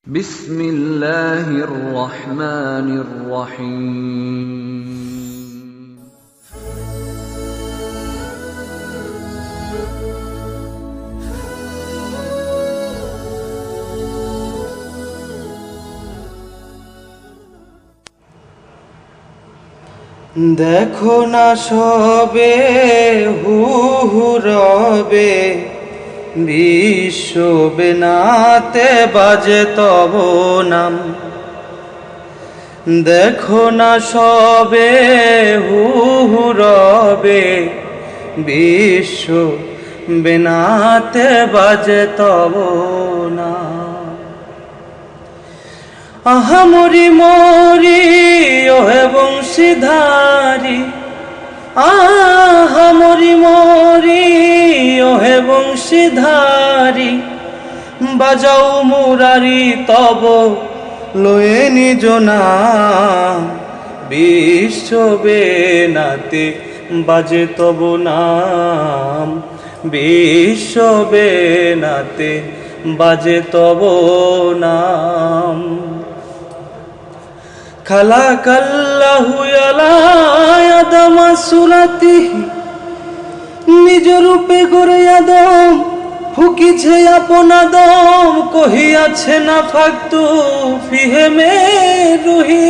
বিসমিল্লাহির রহমানির রহিম। দেখো না সবে হু হু রবে, বিশ্ব বেনাতে বাজে তব নাম। দেখো না সবে হু হু রবে, বিশ্ব বেনাতে বাজে তব নাম। আহা মরি মরি ওহে বংশীধারী, আহা মরি মরি ওহে বংশীধারী, বাজাও মুরারি তব লয়ে নিজ নাম। বিশ্ব বেনাতে বাজে তব নাম, বিশ্ব বেনাতে বাজে তব নাম। খালাকাল্লাহু আলা আদম সুরাতিহি, নিজ রূপে গড়ে আদম ফুকিছে আপন আদম, কহিয়াছে না ফাকতু ফিহে মে রুহি।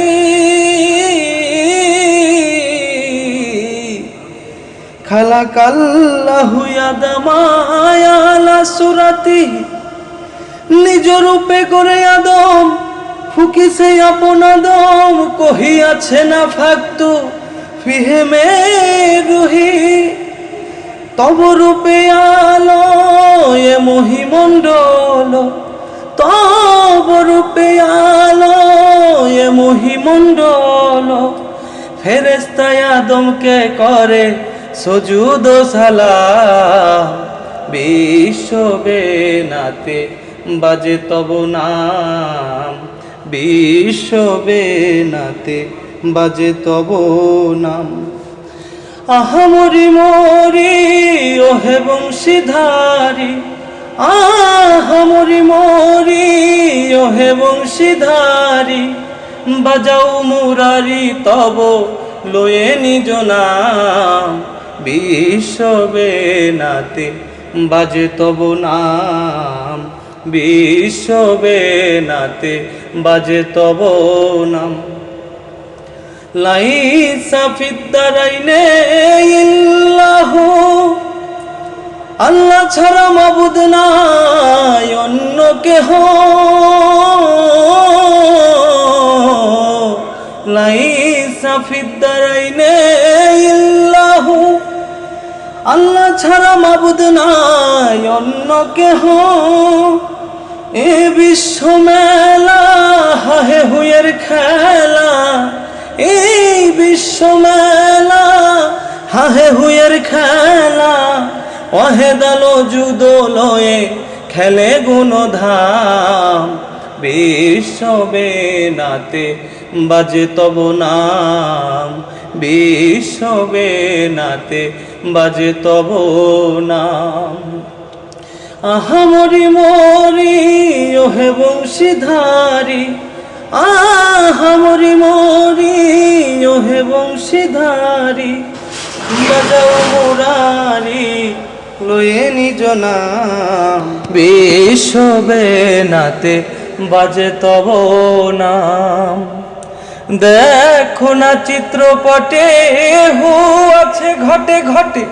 খালাকাল্লাহু আদম আলা সুরাতিহি, নিজ রূপে গড়ে আদম ফুকিছে আপন আদম, কহিয়াছে না ফাকতু ফিহে মে রুহি। তব রূপে আলো এ মহিমণ্ডল, তব রূপে আলো এ মহিমণ্ডল, ফেরেশতায়ে আদমকে করে সুজুদ সালাম। বিশ্ব বেনাতে বাজে তব নাম, বিশ্ব বেনাতে বাজে তব নাম। আহা মরি মরি ওহে বংশীধারী, আহা মরি মরি ওহে বংশীধারী, বাজাও মুরারি তব লয়ে নিজ নাম। বিশ্ব বেনাতে বাজে তব নাম, বিশ্ব বেনাতে বাজে তব নাম। লাইসা ফিদ্দারাইনে ইল্লাহু, আল্লাহ ছাড়া মাবুদ নাই অন্য কেহ। লাইসা ফিদ্দারাইনে ইল্লাহু, আল্লাহ ছাড়া মাবুদ নাই অন্য কেহ। এ বিশ্ব মেলা হাহে হুয়ের খেলা, এই বিশ্ব মেলা হাহে হুয়ের খেলা, অহেদালো জুদো লয়ে খেলে গুণধাম। বিশ্ব বেনাতে বাজে তব নাম, বিশ্ব বেনাতে বাজে তব নাম। আহা মরি মরি ওহে বংশীধারী, আহা মরি মরি ওহে বংশীধারী, বাজাও মুরারি লয়ে নিজ নাম। বিশ্ব বেনাতে বাজে তব নাম। দেখো না চিত্রপটে হু আছে ঘটে ঘটে,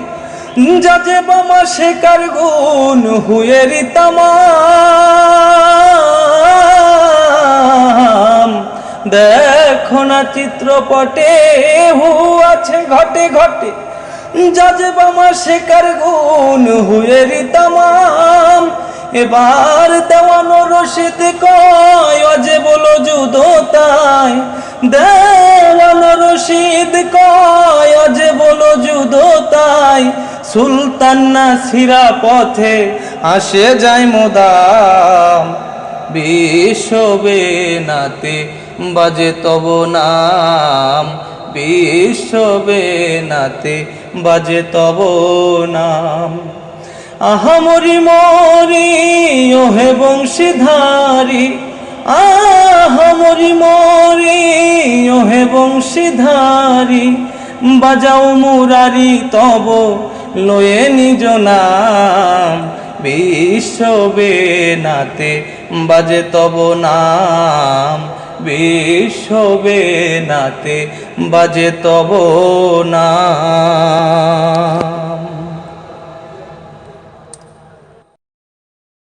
যাজে বামা শেকার গুণ হুয়েরি তামাম। দেখো না চিত্রপটে হু আছে ঘটে ঘটে, যাজে বামা শেকার গুণ হুয়েরি তামাম। এবার দেওয়ানো রশিদ কয় অজে বলো জুদো তাই, দেওয়ানো রশিদ কয় অজে বলো জুদো তাই। সুলতান নাসিরা পথে আসে যায় মোদাম। বিশ্ব বেনাতে বাজে তব নাম, বিশ্ব বেনাতে বাজে তব নাম। আহা মরি মরি ওহে বংশীধারী, আহা মরি মরি ওহে বংশীধারী, বাজাও মুরারি তব লয়ে নিজ নাম, বিশ্ববেনাতে বাজে তব নাম, বিশ্ববেনাতে বাজে তব নাম।